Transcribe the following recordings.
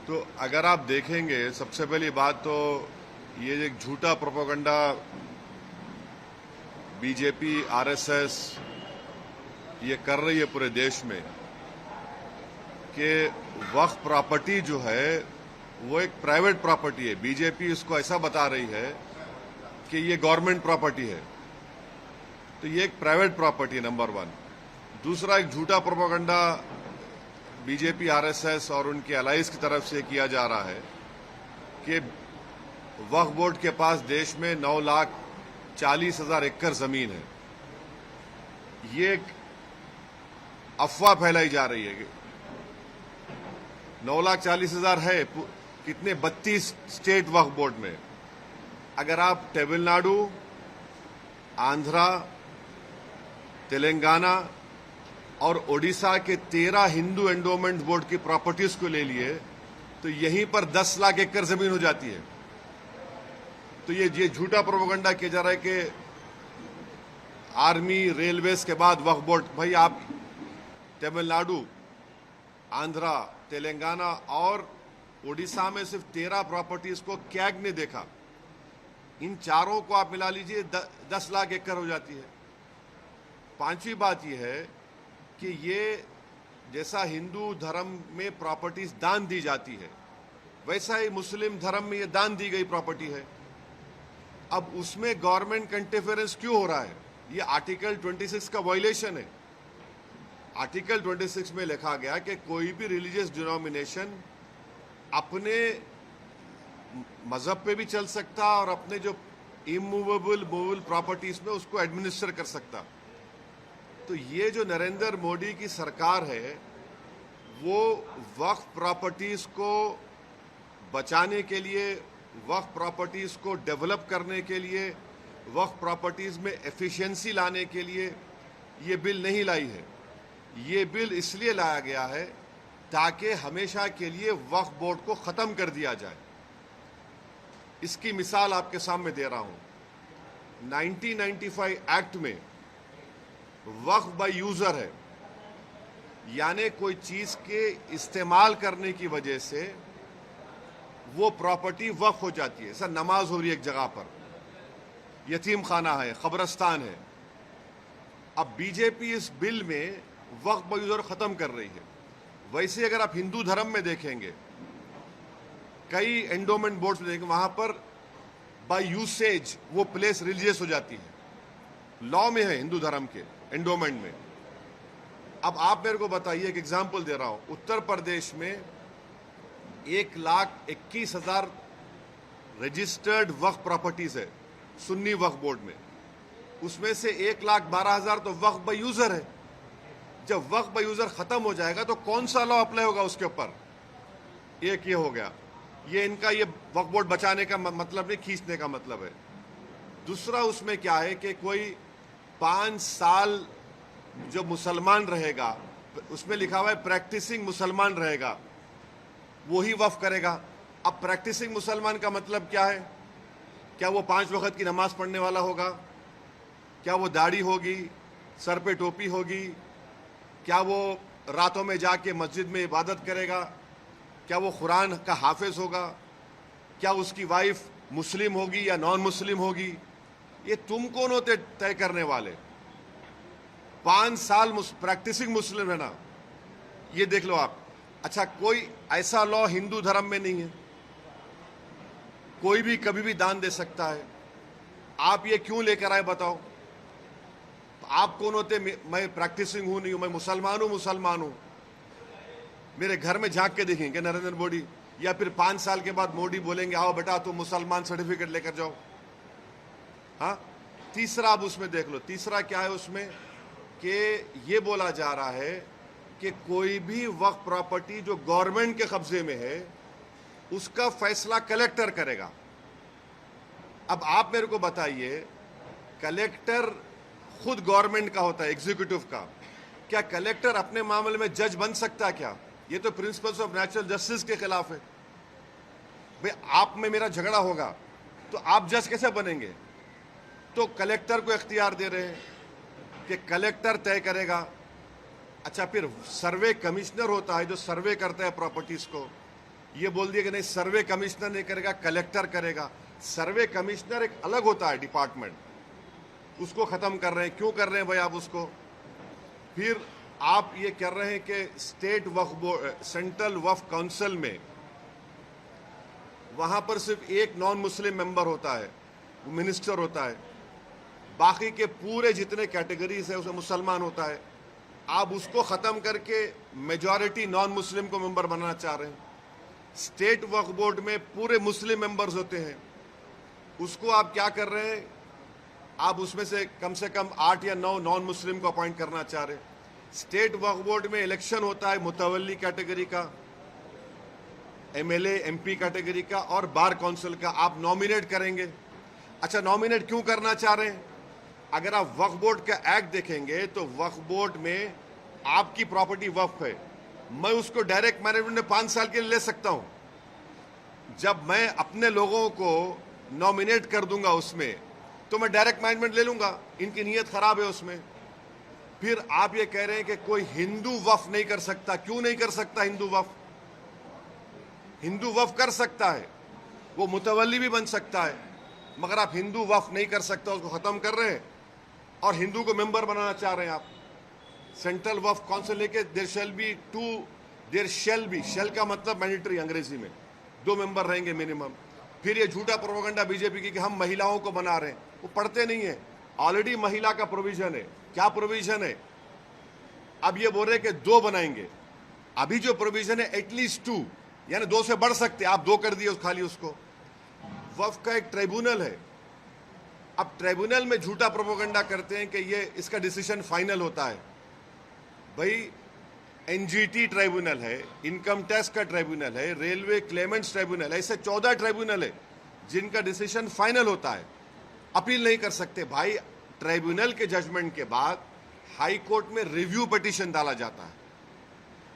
तो अगर आप देखेंगे, सबसे पहली बात तो ये एक झूठा प्रोपेगेंडा बीजेपी आरएसएस ये कर रही है पूरे देश में कि वक्फ प्रॉपर्टी जो है वो एक प्राइवेट प्रॉपर्टी है। बीजेपी इसको ऐसा बता रही है कि ये गवर्नमेंट प्रॉपर्टी है, तो ये एक प्राइवेट प्रॉपर्टी है, नंबर वन। दूसरा, एक झूठा प्रोपेगेंडा बीजेपी आरएसएस और उनके अलाइज की तरफ से किया जा रहा है कि वक्फ बोर्ड के पास देश में 9,40,000 एकड़ जमीन है। ये एक अफवाह फैलाई जा रही है कि 9,40,000 है कितने 32 स्टेट वक्फ बोर्ड में। अगर आप तमिलनाडु, आंध्रा, तेलंगाना और ओडिशा के 13 हिंदू एंडोमेंट बोर्ड की प्रॉपर्टीज को ले लिए तो यहीं पर 10 लाख एकड़ जमीन हो जाती है। तो ये झूठा प्रोपेगेंडा किया जा रहा है कि आर्मी, रेलवेज के बाद वक्फ बोर्ड। भाई, आप तमिलनाडु, आंध्रा, तेलंगाना और ओडिशा में सिर्फ 13 प्रॉपर्टीज को कैग ने देखा। इन चारों को आप मिला लीजिए 10 लाख एकड़ हो जाती है। पांचवी बात यह है कि ये जैसा हिंदू धर्म में प्रॉपर्टीज दान दी जाती है, वैसा ही मुस्लिम धर्म में ये दान दी गई प्रॉपर्टी है। अब उसमें गवर्नमेंट इंटरफेरेंस क्यों हो रहा है? ये आर्टिकल 26 का वायलेशन है। आर्टिकल 26 में लिखा गया कि कोई भी रिलीजियस डिनोमिनेशन अपने मजहब पे भी चल सकता और अपने जो इमूवेबल मूवेबल प्रॉपर्टीज में उसको एडमिनिस्टर कर सकता। तो ये जो नरेंद्र मोदी की सरकार है वो वक्फ प्रॉपर्टीज को बचाने के लिए, वक्फ प्रॉपर्टीज को डेवलप करने के लिए, वक्फ प्रॉपर्टीज में एफिशिएंसी लाने के लिए ये बिल नहीं लाई है। ये बिल इसलिए लाया गया है ताकि हमेशा के लिए वक्फ बोर्ड को खत्म कर दिया जाए। इसकी मिसाल आपके सामने दे रहा हूं। 1995 एक्ट में वक्फ बाय यूजर है, यानी कोई चीज के इस्तेमाल करने की वजह से वो प्रॉपर्टी वक्फ हो जाती है। सर, नमाज हो रही है एक जगह पर, यतीम खाना है, कब्रिस्तान है। अब बीजेपी इस बिल में वक्फ बाय यूजर खत्म कर रही है। वैसे अगर आप हिंदू धर्म में देखेंगे, कई एंडोमेंट बोर्ड्स में देखेंगे, वहां पर बाय यूसेज वो प्लेस रिलीजियस हो जाती है। लॉ में है हिंदू धर्म के एंडोमेंट में। अब आप मेरे को बताइए, एक एग्जांपल दे रहा हूं। उत्तर प्रदेश में 1,21,000 रजिस्टर्ड वक्फ प्रॉपर्टीज है सुन्नी वक्फ बोर्ड में। उसमें से 1,12,000 तो वक्फ बाय यूजर है। जब वक्फ बाय यूजर खत्म हो जाएगा तो कौन सा लॉ अप्लाई होगा उसके ऊपर? एक ये हो गया। ये इनका ये वक्फ बोर्ड बचाने का मतलब नहीं, खींचने का मतलब है। दूसरा उसमें क्या है कि कोई 5 साल जो मुसलमान रहेगा, उसमें लिखा हुआ है प्रैक्टिसिंग मुसलमान रहेगा, वो ही वक्फ करेगा। अब प्रैक्टिसिंग मुसलमान का मतलब क्या है? क्या वो 5 वक्त की नमाज पढ़ने वाला होगा? क्या वो दाढ़ी होगी, सर पे टोपी होगी? क्या वो रातों में जाके मस्जिद में इबादत करेगा? क्या वो कुरान का हाफिज होगा? क्या उसकी वाइफ मुस्लिम होगी या नॉन मुस्लिम होगी? ये तुम कौन होते तय करने वाले? 5 साल प्रैक्टिसिंग मुस्लिम है ना, ये देख लो आप। अच्छा, कोई ऐसा लॉ हिंदू धर्म में नहीं है, कोई भी कभी भी दान दे सकता है। आप ये क्यों लेकर आए बताओ? आप कौन होते? मैं प्रैक्टिसिंग हूं नहीं हूं, मैं मुसलमान हूं। मेरे घर में झांक के देखेंगे नरेंद्र मोदी, या फिर 5 साल के बाद मोदी बोलेंगे आओ बेटा तुम मुसलमान सर्टिफिकेट लेकर जाओ। हाँ, तीसरा अब उसमें देख लो। तीसरा क्या है उसमें कि ये बोला जा रहा है कि कोई भी वक्फ प्रॉपर्टी जो गवर्नमेंट के कब्जे में है उसका फैसला कलेक्टर करेगा। अब आप मेरे को बताइए, कलेक्टर खुद गवर्नमेंट का होता है, एग्जीक्यूटिव का। क्या कलेक्टर अपने मामले में जज बन सकता है क्या? ये तो प्रिंसिपल्स ऑफ नेचुरल जस्टिस के खिलाफ है। भाई, आप में मेरा झगड़ा होगा तो आप जज कैसे बनेंगे? तो कलेक्टर को इख्तियार दे रहे हैं कि कलेक्टर तय करेगा। अच्छा, फिर सर्वे कमिश्नर होता है जो सर्वे करता है प्रॉपर्टीज को, ये बोल दिया कि नहीं सर्वे कमिश्नर नहीं करेगा, कलेक्टर करेगा। सर्वे कमिश्नर एक अलग होता है डिपार्टमेंट, उसको खत्म कर रहे हैं। क्यों कर रहे हैं भाई आप उसको? फिर आप ये कर रहे हैं कि स्टेट वक्फ बोर्ड, सेंट्रल वक्फ काउंसिल में वहां पर सिर्फ एक नॉन मुस्लिम मेंबर होता है, वो मिनिस्टर होता है, बाकी के पूरे जितने कैटेगरीज है उसमें मुसलमान होता है। आप उसको खत्म करके मेजॉरिटी नॉन मुस्लिम को मेंबर बनाना चाह रहे हैं। स्टेट वक्फ बोर्ड में पूरे मुस्लिम मेंबर्स होते हैं, उसको आप क्या कर रहे हैं? आप उसमें से कम 8 या 9 नॉन मुस्लिम को अपॉइंट करना चाह रहे हैं। स्टेट वक्फ बोर्ड में इलेक्शन होता है मुतवल्ली कैटेगरी का, एमएलए एमपी कैटेगरी का और बार काउंसिल का, आप नॉमिनेट करेंगे। अच्छा, नॉमिनेट क्यों करना चाह रहे हैं? अगर आप वक्फ बोर्ड का एक्ट देखेंगे तो वक्फ बोर्ड में आपकी प्रॉपर्टी वक्फ है, मैं उसको डायरेक्ट मैनेजमेंट में 5 साल के लिए ले सकता हूं। जब मैं अपने लोगों को नॉमिनेट कर दूंगा उसमें, तो मैं डायरेक्ट मैनेजमेंट ले लूंगा। इनकी नीयत खराब है उसमें। फिर आप ये कह रहे हैं कि कोई हिंदू वक्फ नहीं कर सकता। क्यों नहीं कर सकता हिंदू वक्फ? हिंदू वक्फ कर सकता है, वो मुतवल्ली भी बन सकता है, मगर आप हिंदू वक्फ नहीं कर सकता, उसको खत्म कर रहे हैं और हिंदू को मेंबर बनाना चाह रहे हैं आप। सेंट्रल वक्फ काउंसिल लेके देयर शैल बी, शेल का मतलब मैंडेटरी अंग्रेजी में, 2 मेंबर रहेंगे मिनिमम। फिर ये झूठा प्रोपेगेंडा बीजेपी की कि हम महिलाओं को बना रहे हैं, वो पढ़ते नहीं है। ऑलरेडी महिला का प्रोविजन है। क्या प्रोविजन है? अब ये बोल रहे कि 2 बनाएंगे। अभी जो प्रोविजन है एटलीस्ट 2, यानी 2 से बढ़ सकते, आप 2 कर दिए खाली उसको। वक्फ का एक ट्राइब्यूनल है। अब ट्राइब्यूनल में झूठा प्रोपेगेंडा करते हैं कि ये इसका डिसीजन फाइनल होता है। भाई एनजीटी ट्राइब्यूनल है, इनकम टैक्स का ट्राइब्यूनल है, रेलवे क्लेमेंट्स ट्राइब्यूनल है, ऐसे 14 ट्राइब्यूनल है जिनका डिसीजन फाइनल होता है। अपील नहीं कर सकते। भाई ट्राइब्यूनल के जजमेंट के बाद हाई कोर्ट में रिव्यू पिटीशन डाला जाता है।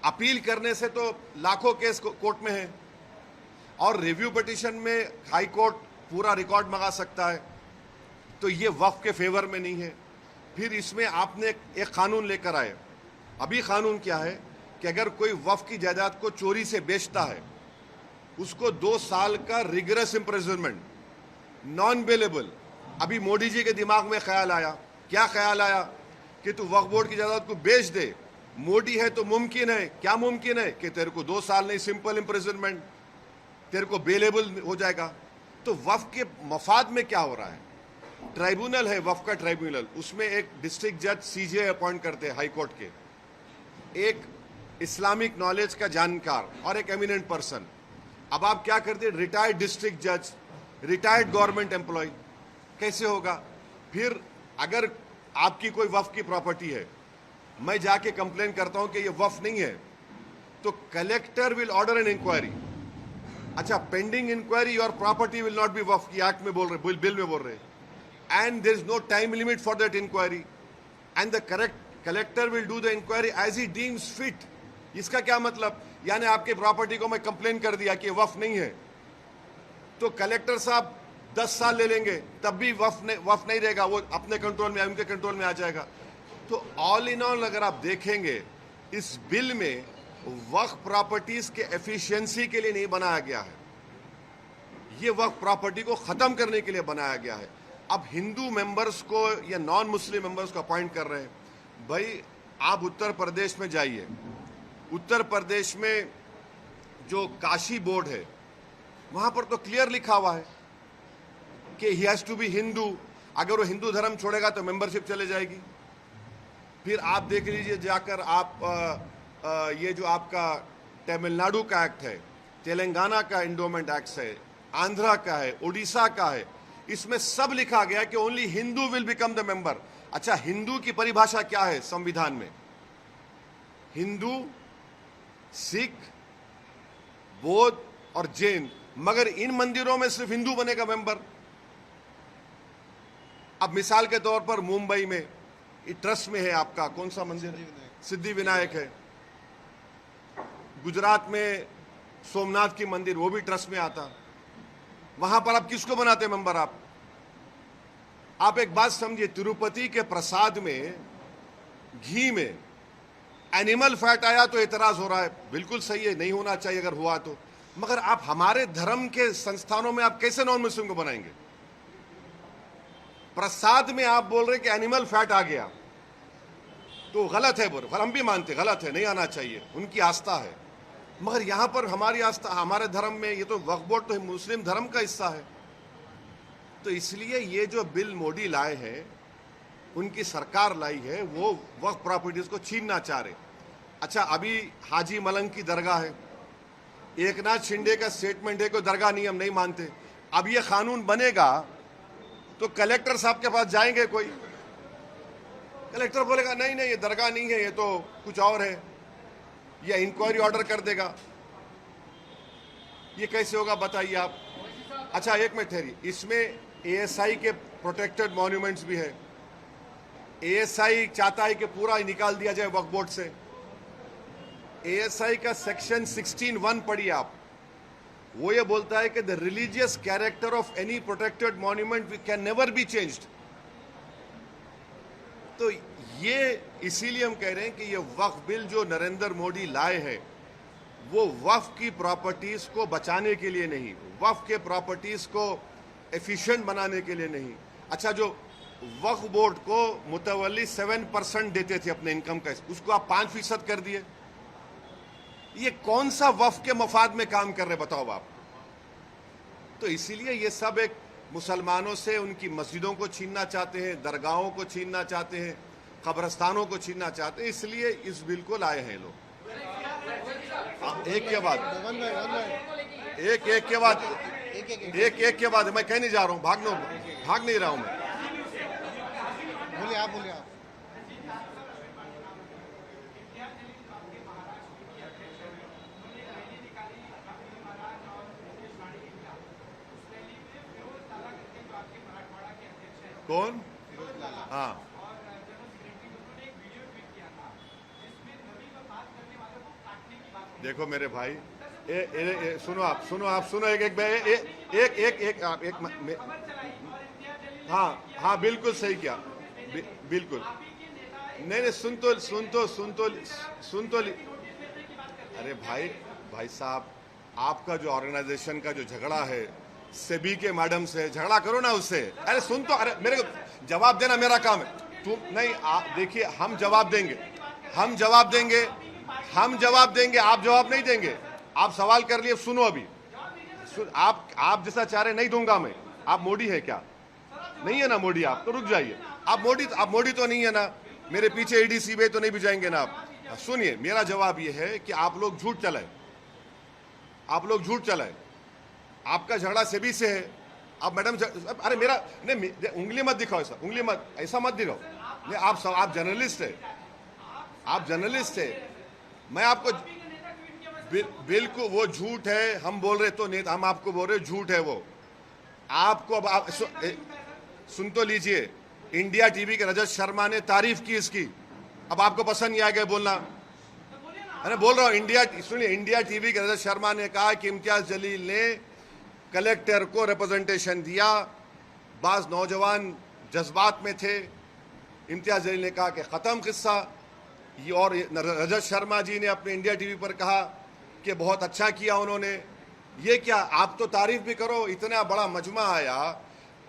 अपील करने से तो लाखों केस कोर्ट में है, और रिव्यू पिटीशन में हाई कोर्ट पूरा रिकॉर्ड मंगा सकता है। तो ये वक्फ के फेवर में नहीं है। फिर इसमें आपने एक कानून लेकर आए। अभी कानून क्या है कि अगर कोई वक्फ की जायदाद को चोरी से बेचता है, उसको 2 साल का रिगरस इम्प्रिजनमेंट, नॉन बेलेबल। अभी मोदी जी के दिमाग में ख्याल आया, क्या ख्याल आया? कि तू वक्फ बोर्ड की जायदाद को बेच दे। मोदी है तो मुमकिन है, क्या मुमकिन है? कि तेरे को 2 साल नहीं, सिंपल इम्प्रिजनमेंट, तेरे को बेलेबल हो जाएगा। तो वक्फ के मफाद में क्या हो रहा है? ट्राइब्यूनल है वक्फ का ट्राइब्यूनल, उसमें एक डिस्ट्रिक्ट जज सीजे अपॉइंट करते हैं हाई कोर्ट के, एक इस्लामिक नॉलेज का जानकार और एक एमिनेंट पर्सन। अब आप क्या करते हैं? रिटायर्ड डिस्ट्रिक्ट जज, रिटायर्ड गवर्नमेंट एम्प्लॉय, कैसे होगा? फिर अगर आपकी कोई वक्फ की प्रॉपर्टी है, मैं जाके कंप्लेन करता हूं कि ये वक्फ नहीं है, तो collector will order an inquiry. अच्छा, pending inquiry your property will not be waqf, की एक्ट में बोल रहे, बिल में बोल रहे, and there is no time limit for that inquiry, and the collector will do the inquiry as he deems fit. इसका क्या मतलब? यानी आपकी प्रॉपर्टी को मैं कंप्लेन कर दिया कि वक्फ नहीं है, तो कलेक्टर साहब 10 साल ले लेंगे, तब भी वक्फ नहीं रहेगा, वो अपने कंट्रोल में, उनके कंट्रोल में आ जाएगा। तो ऑल इन ऑल अगर आप देखेंगे, इस बिल में वक्फ प्रॉपर्टीज के एफिशिएंसी के लिए नहीं बनाया गया है, ये वक्फ प्रॉपर्टी को खत्म करने के लिए बनाया गया है। अब हिंदू मेंबर्स को या नॉन मुस्लिम मेंबर्स को अपॉइंट कर रहे हैं। भाई आप उत्तर प्रदेश में जाइए, उत्तर प्रदेश में जो काशी बोर्ड है, वहां पर तो क्लियर लिखा हुआ है कि he has to be Hindu. अगर वो हिंदू धर्म छोड़ेगा तो मेंबरशिप चले जाएगी। फिर आप देख लीजिए जाकर, आप ये जो आपका तमिलनाडु का एक्ट है, तेलंगाना का एंडोमेंट एक्ट है, आंध्रा का है, उड़ीसा का है, इसमें सब लिखा गया कि only Hindu will become the member. अच्छा, हिंदू की परिभाषा क्या है संविधान में? हिंदू, सिख, बौद्ध और जैन, मगर इन मंदिरों में सिर्फ हिंदू बनेगा मेंबर। अब मिसाल के तौर पर मुंबई में ट्रस्ट में है आपका कौन सा मंदिर है? सिद्धि विनायक है। गुजरात में सोमनाथ की मंदिर, वो भी ट्रस्ट में आता। वहां पर आप किसको बनाते मेंबर? आप एक बात समझिए, तिरुपति के प्रसाद में घी में एनिमल फैट आया तो एतराज हो रहा है, बिल्कुल सही है, नहीं होना चाहिए अगर हुआ तो। मगर आप हमारे धर्म के संस्थानों में आप कैसे नॉन मुस्लिम को बनाएंगे? प्रसाद में आप बोल रहे कि एनिमल फैट आ गया, तो गलत है, बोल हम भी मानते गलत है, नहीं आना चाहिए, उनकी आस्था है। मगर यहां पर हमारी आस्था, हमारे धर्म में ये तो वक्फ बोर्ड तो मुस्लिम धर्म का हिस्सा है। तो इसलिए ये जो बिल मोदी लाए हैं, उनकी सरकार लाई है, वो वक्फ प्रॉपर्टीज को छीनना चाह रहे। अच्छा, अभी हाजी मलंग की दरगाह है, एकनाथ शिंदे का स्टेटमेंट है कि दरगाह नहीं, हम नहीं मानते। अब ये कानून बनेगा तो कलेक्टर साहब के पास जाएंगे, कोई कलेक्टर बोलेगा नहीं नहीं ये दरगाह नहीं है, ये तो कुछ और है, या इंक्वायरी ऑर्डर कर देगा। ये कैसे होगा बताइए आप? अच्छा एक मिनट ठहरिए, इसमें एएसआई के प्रोटेक्टेड मॉन्यूमेंट्स भी है। एएसआई चाहता है कि पूरा निकाल दिया जाए वक्फ बोर्ड से। एएसआई का सेक्शन 16(1) पढ़िए आप, वो ये बोलता है कि the religious character of any protected monument can never be changed. तो ये इसीलिए हम कह रहे हैं कि ये वक्फ बिल जो नरेंद्र मोदी लाए हैं, वो वक्फ की प्रॉपर्टीज को बचाने के लिए नहीं, वक्फ के प्रॉपर्टीज को एफिशिएंट बनाने के लिए नहीं। अच्छा, जो वक्फ बोर्ड को मुतवल्ली 7% देते थे अपने इनकम का, उसको आप 5% कर दिए। ये कौन सा वक्फ के मफाद में काम कर रहे बताओ आप? तो इसीलिए ये सब एक मुसलमानों से उनकी मस्जिदों को छीनना चाहते हैं, दरगाहों को छीनना चाहते हैं, कब्रस्तानों को छीनना चाहते हैं, इसलिए इस बिल को लाए हैं लोग। एक के बाद एक के बाद मैं कह नहीं जा रहा हूं, भाग नहीं रहा हूं मैं। बोलिए आप। कौन? हाँ, देखो मेरे भाई, सुनो एक हाँ बिल्कुल सही किया, बिल्कुल नहीं सुन तो अरे भाई साहब, आपका जो ऑर्गेनाइजेशन का जो झगड़ा है सेबी के मैडम से, झगड़ा करो ना उससे। अरे सुन तो, अरे मेरे को जवाब देना मेरा काम है, तुम नहीं। देखिए, हम जवाब देंगे, आप जवाब नहीं देंगे। आप सवाल कर लिए, सुनो अभी आप जैसा चाह रहे नहीं दूंगा मैं। आप मोदी है क्या? नहीं है ना मोदी, आप तो रुक जाइए। आप मोदी तो नहीं है ना, मेरे पीछे एडीसी में तो नहीं भिजाएंगे ना आप। सुनिए, मेरा जवाब ये है कि आप लोग झूठ चलाए, आपका झगड़ा सेबी से है। आप मैडम, अरे मेरा नहीं, उंगली मत दिखाओ, ऐसा मत दिखाओ। नहीं, आप जर्नलिस्ट है, मैं आपको बिल्कुल, वो झूठ है। हम बोल रहे तो नहीं, हम आपको बोल रहे झूठ है वो। आपको अब सुन तो लीजिए, इंडिया टीवी के रजत शर्मा ने तारीफ की इसकी, अब आपको पसंद नहीं आएगा बोलना। अरे बोल रहा हूँ, इंडिया टीवी के रजत शर्मा ने कहा कि इम्तियाज जलील ने कलेक्टर को रिप्रेजेंटेशन दिया, बाज नौजवान जज्बात में थे। इम्तियाज जलील ने कहा कि खत्म किस्सा। और रजत शर्मा जी ने अपने इंडिया टीवी पर कहा कि बहुत अच्छा किया उन्होंने। ये क्या, आप तो तारीफ भी करो। इतना बड़ा मजमा आया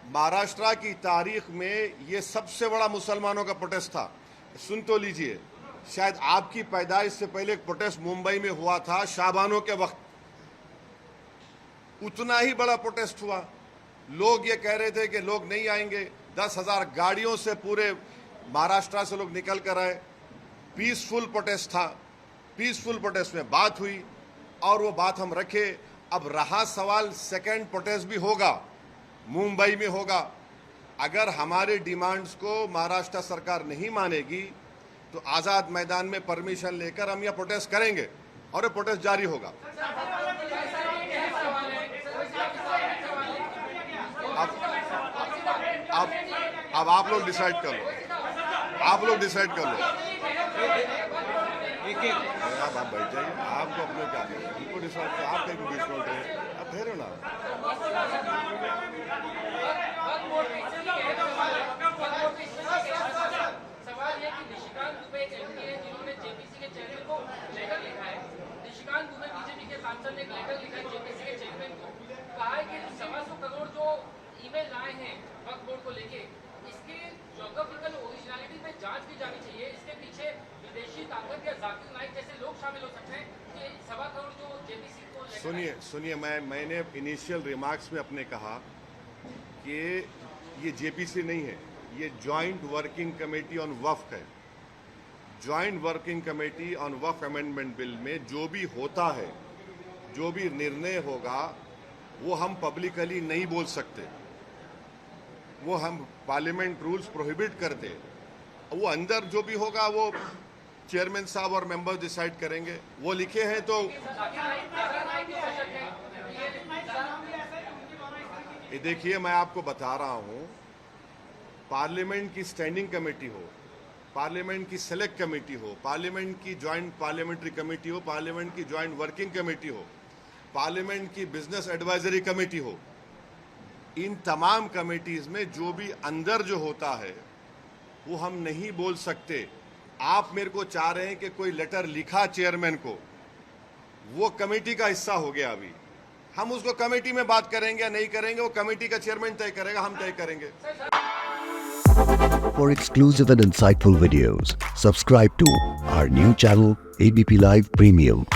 महाराष्ट्र की तारीख में, ये सबसे बड़ा मुसलमानों का प्रोटेस्ट था। सुन तो लीजिए, शायद आपकी पैदाइश से पहले एक प्रोटेस्ट मुंबई में हुआ था शाबानों के वक्त, उतना ही बड़ा प्रोटेस्ट हुआ। लोग ये कह रहे थे कि लोग नहीं आएंगे, 10,000 गाड़ियों से पूरे महाराष्ट्र से लोग निकल कर आए। पीसफुल प्रोटेस्ट था, पीसफुल प्रोटेस्ट में बात हुई और वो बात हम रखे। अब रहा सवाल, सेकंड प्रोटेस्ट भी होगा, मुंबई में होगा। अगर हमारे डिमांड्स को महाराष्ट्र सरकार नहीं मानेगी तो आज़ाद मैदान में परमिशन लेकर हम यह प्रोटेस्ट करेंगे और ये प्रोटेस्ट जारी होगा। अब आप लोग डिसाइड कर लो, आप बैठ जाइए, आपको अपने क्या उनको डिसाइड कर, आप कहीं को डिस्काउंट है, आप ठहरो ना। सवाल ये कि निशिकांत दुबे एक एमपी है जिन्होंने जेपीसी के चेयरमैन को लेटर लिखा है। निशिकांत दुबे बीजेपी के सांसद ने एक लेटर लिखा है जेपीसी के चेयरमैन को, कहा है कि 125 करोड़ जो ईमेल आए हैं वक्फ बोर्ड को लेके, इसके ज्योग्राफिकल ओरिजिनलिटी पे जांच की जानी चाहिए। इसके पीछे विदेशी ताकत या जाकिर नाइक जैसे लोग शामिल हो सकते हैं कि 1.25 करोड़ जो जेपीसी को सुनिए मैंने इनिशियल रिमार्क्स में अपने कहा कि ये जेपीसी नहीं है, ये जॉइंट वर्किंग कमेटी ऑन वक्फ है। Joint working committee on Waqf amendment bill में जो भी होता है, जो भी निर्णय होगा, वो हम पब्लिकली नहीं बोल सकते, वो हम पार्लियामेंट रूल्स प्रोहिबिट करते। वो अंदर जो भी होगा वो चेयरमैन साहब और मेंबर्स डिसाइड करेंगे। वो लिखे हैं तो ये देखिए, मैं आपको बता रहा हूं, पार्लियामेंट की स्टैंडिंग कमेटी हो, पार्लियामेंट की सेलेक्ट कमेटी हो, पार्लियामेंट की जॉइंट पार्लियामेंट्री कमेटी हो, पार्लियामेंट की जॉइंट वर्किंग कमेटी हो, पार्लियामेंट की बिजनेस एडवाइजरी कमेटी हो, इन तमाम कमेटीज में जो भी अंदर जो होता है वो हम नहीं बोल सकते। आप मेरे को चाह रहे हैं कि कोई लेटर लिखा चेयरमैन को, वो कमेटी का हिस्सा हो गया। अभी हम उसको कमेटी में बात करेंगे या नहीं करेंगे, वो कमेटी का चेयरमैन तय करेगा, हम तय करेंगे। For exclusive and insightful videos, subscribe to our new channel ABP Live Premium.